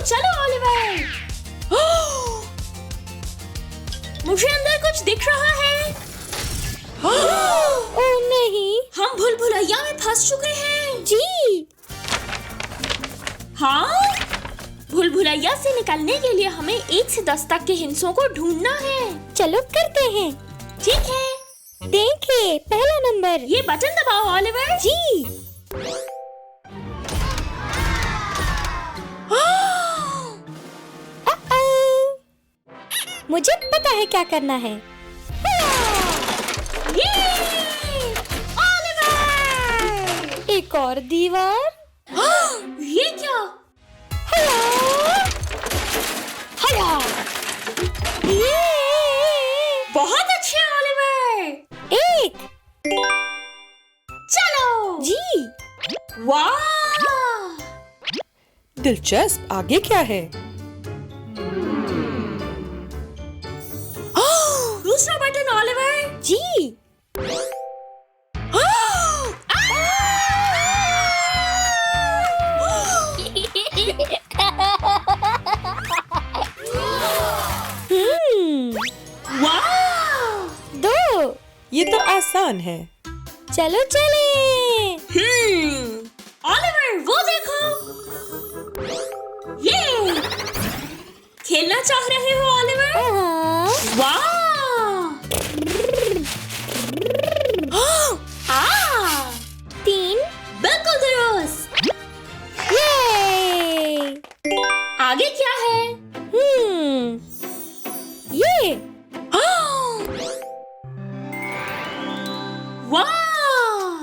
चलो ऑलिवर। मुझे अंदर कुछ दिख रहा है। ओह नहीं। हम भूल भुलैया में फंस चुके हैं। जी। हाँ, भूल भुलैया से निकलने के लिए हमें 1 से 10 तक के हिस्सों को ढूंढना है। चलो करते हैं। ठीक है। देखिए पहला नंबर। ये बटन दबाओ ऑलिवर। जी। मुझे पता है क्या करना है। ऑलिवर! एक और दीवार। ये क्या? ये बहुत अच्छे ऑलिवर। एक। चलो जी। वाह, दिलचस्प। आगे क्या है? दूसरा बटन ऑलिवर। जी। वाह, 2। ये तो आसान है। चलो चले। ऑलिवर वो देखो। ये खेलना चाह रहे हो ऑलिवर? वाह! आ! 3। बिल्कुल दुरुस्त। ये। आगे क्या है? ये। वाह!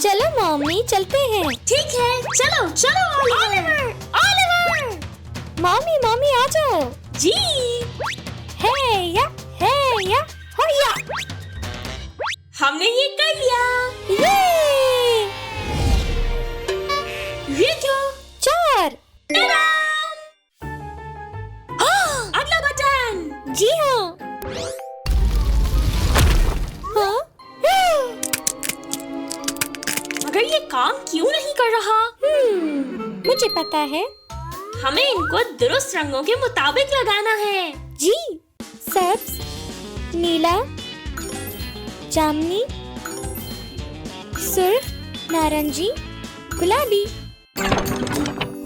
चलो मम्मी चलते हैं। ठीक है, चलो चलो ऑलिवर। ऑलिवर! मम्मी आ जाओ। जी। है या हो या। हमने ये कर लिया। ये क्या? 4। अगला बटन। जी हाँ। मगर ये काम क्यों नहीं कर रहा? मुझे पता है। हमें इनको दुरुस्त रंगों के मुताबिक लगाना है। जी। सब्ज, नीला, जामुनी, सुर्ख, नारंगी, गुलाबी।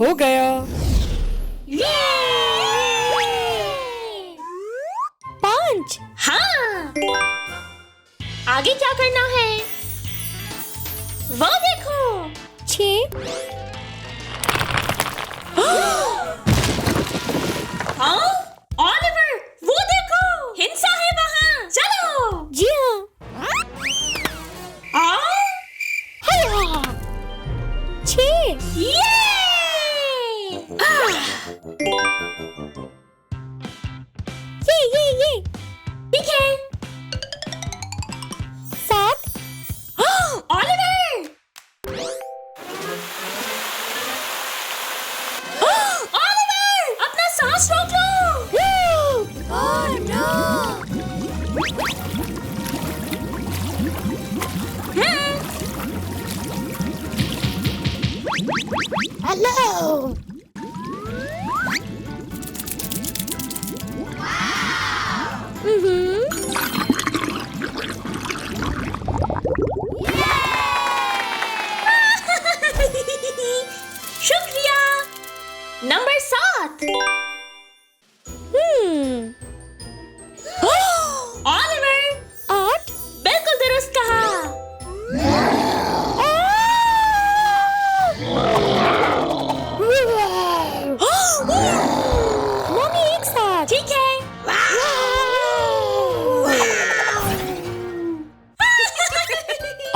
हो गया। ये! 5। हाँ, आगे क्या करना है? वो देखो। 6। हाँ, ऑलिवर वो देखो, हिंसा है वहाँ। चलो। जी हाँ। आ? 6। ये! ये। ठीक है। 7। ऑलिवर! ऑलिवर! अपना सांस रोक लो। हेलो। शुक्रिया। नंबर 7। ऑलिवर 8। बिल्कुल दुरुस्त कहा। मम्मी एक साथ। ठीक है।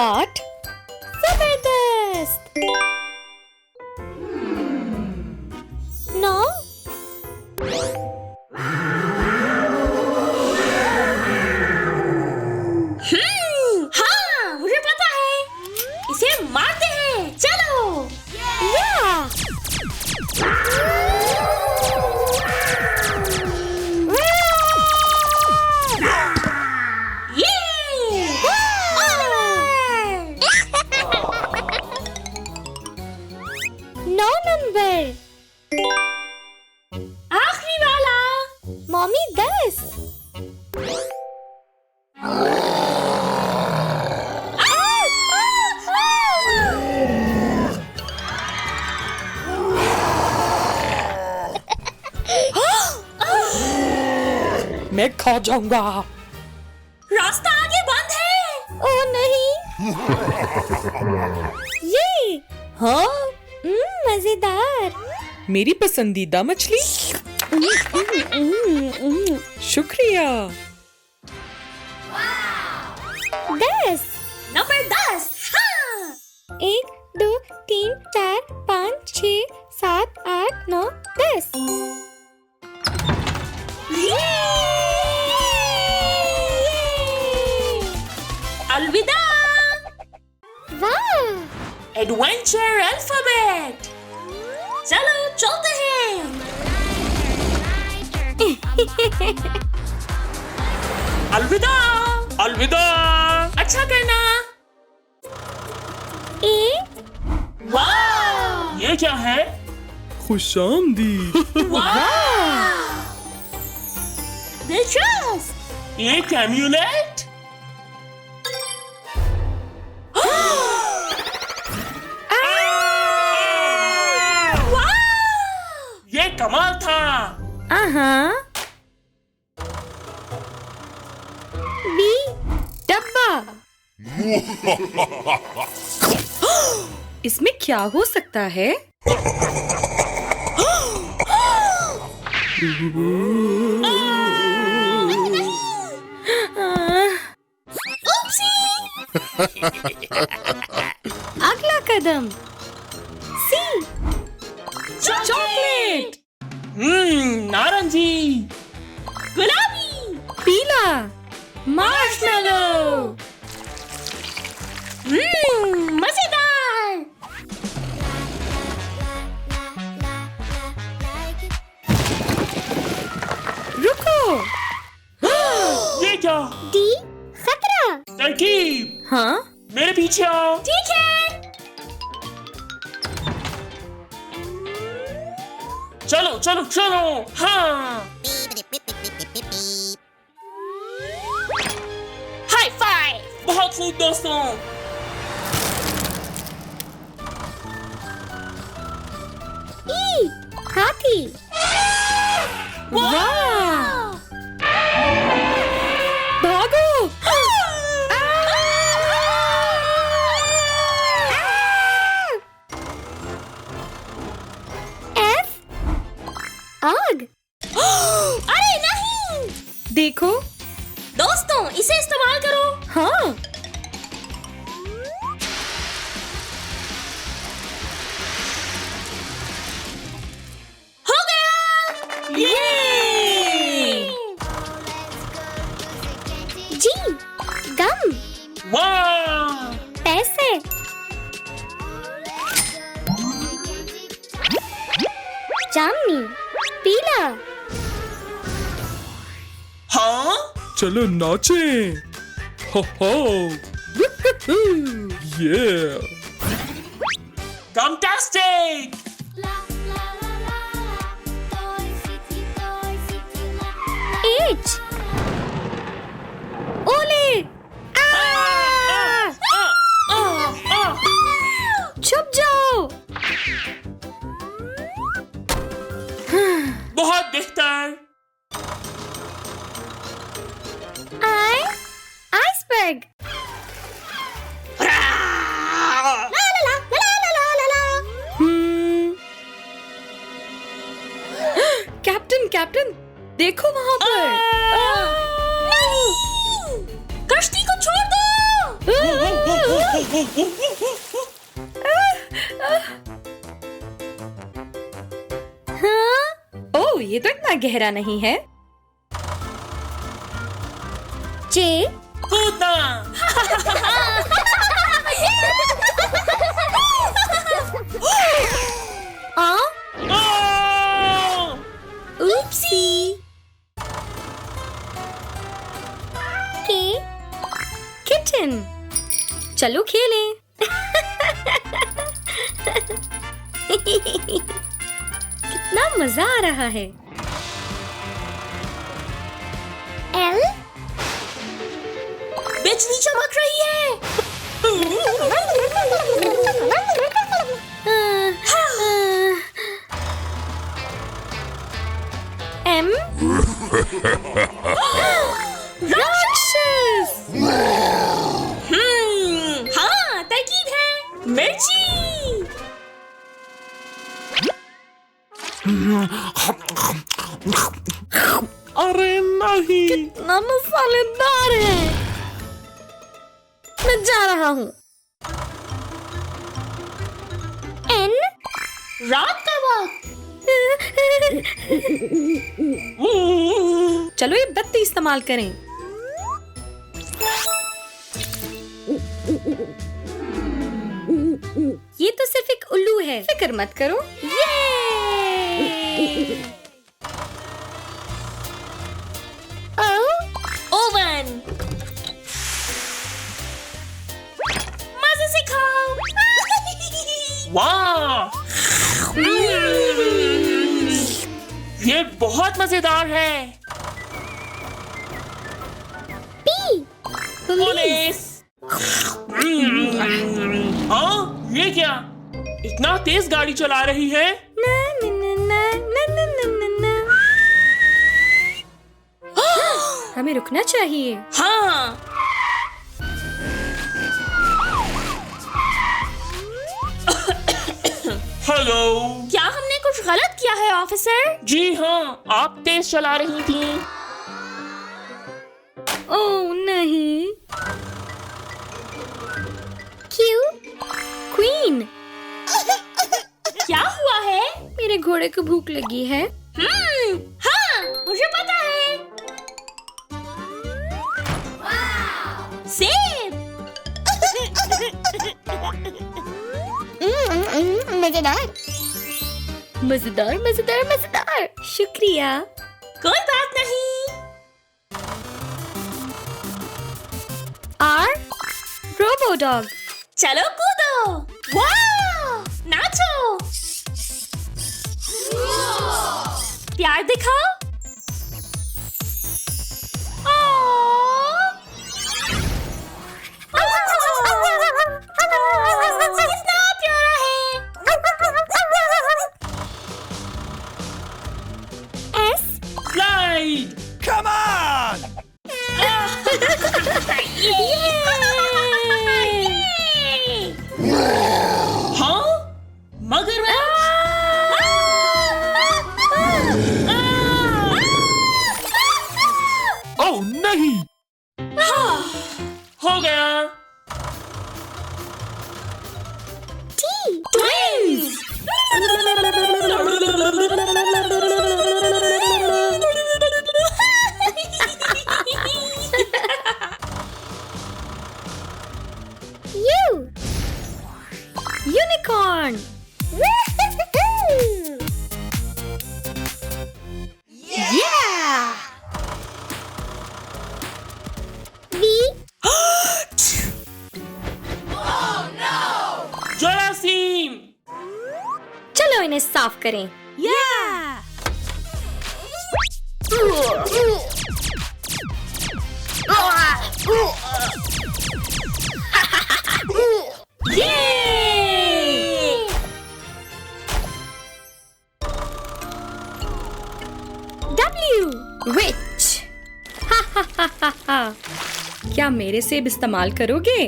आठ। जबरदस्त। 9। मम्मी 10। मैं खा जाऊंगा। रास्ता आगे बंद है। ओ नहीं। ये हाँ मजेदार। मेरी पसंदीदा मछली। शुक्रिया। 10। नंबर 10। हाँ। 1 2 3 4 5 6 7 8 9 10। अलविदा। वाह। Adventure alphabet. चलो चलते हैं। अलविदा। अलविदा। अच्छा करना। वाह, ये क्या है? खुशामदीद। वाह, दिलचस्प। ये कैम्यूलेट। ये कमाल था। बी डब्बा। इसमें क्या हो सकता है? अगला कदम सी चॉकलेट। नारंगी। गुलाबी। पीला मार्शमेलो। मजेदार। रुको। ये क्या? डी 17। तरकीब। हाँ, मेरे पीछे आओ। ठीक है। चलो चलो चलो। हाँ। High five. बहुत खूब दोस्तों। ई हाथी। वाह। भागो। एफ आग। अरे नहीं। देखो। दोस्तों, इसे इस्तेमाल करो। हाँ, हो गया। ये। जी गम। वाह। पैसे। जामनी पीला। हाँ। चलो नाचे। हो ये फैंटास्टिक। एच ओले। छुप जाओ। बहुत बेहतर। आई आइसबर्ग। कैप्टन कैप्टन, देखो वहाँ पर। कश्ती को छोड़ दो। ओह, ये तो इतना गहरा नहीं है। जे कूदना। आ ओह! Oopsie. के किचन। चलो खेलें। कितना मजा आ रहा है। L बिजली चमक रही है। M राक्षस। हाँ, तरकीब है। मिर्ची। अरे नहीं। कितना मसालेदार है। मैं जा रहा हूँ। N रात का वक्त। चलो ये बत्ती इस्तेमाल करें। ये तो सिर्फ एक उल्लू है, फिक्र मत करो। ओवन। मजे से खाओ। वाह, ये बहुत मजेदार है। पुलिस। हाँ, ये क्या? इतना तेज गाड़ी चला रही है? हमें रुकना चाहिए। हाँ। हेलो। क्या हमने कुछ गलत किया है ऑफिसर? जी हाँ, आप तेज चला रही थी। ओह नहीं। Q क्वीन, क्या हुआ है? मेरे घोड़े को भूख लगी है। हाँ, मुझे पता है। सेब। मजेदार। मजेदार मजेदार मजेदार। शुक्रिया। कोई बात नहीं। R robodog. चलो कूदो। वाह, नाचो। प्यार दिखाओ। कितना प्यारा है। S slide. हाँ, मगरमच्छ। ओह नहीं। हो गया। ट्विंस। U unicorn. V जरासीम। चलो इन्हें साफ करें। W विच। क्या मेरे सेब इस्तेमाल करोगे?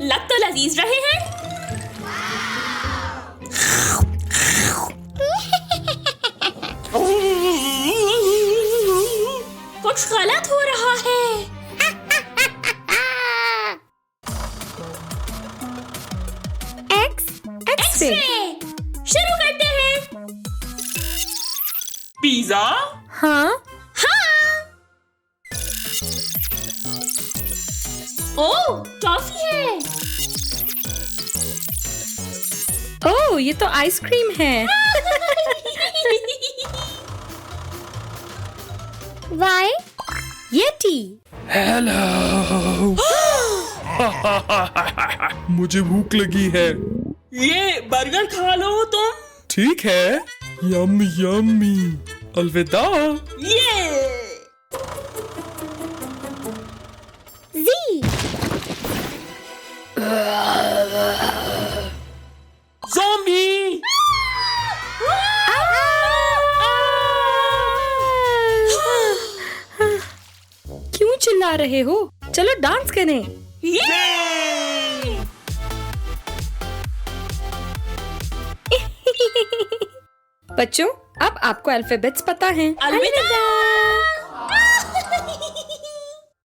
लग तो लजीज रहे हैं। कुछ गलत हो रहा है। X से। शुरू करते हैं। पिज्जा। हाँ, ओह, टॉफी है। ओह ये तो आइसक्रीम है। Y Yeti. हेलो। मुझे भूख लगी है। ये बर्गर खा लो तुम। ठीक है। यम यम्मी। अलविदा। ये ज़ॉम्बी! क्यों चिल्ला रहे हो? चलो डांस करें। बच्चों, अब आपको अल्फाबेट्स पता हैं। अलविदा।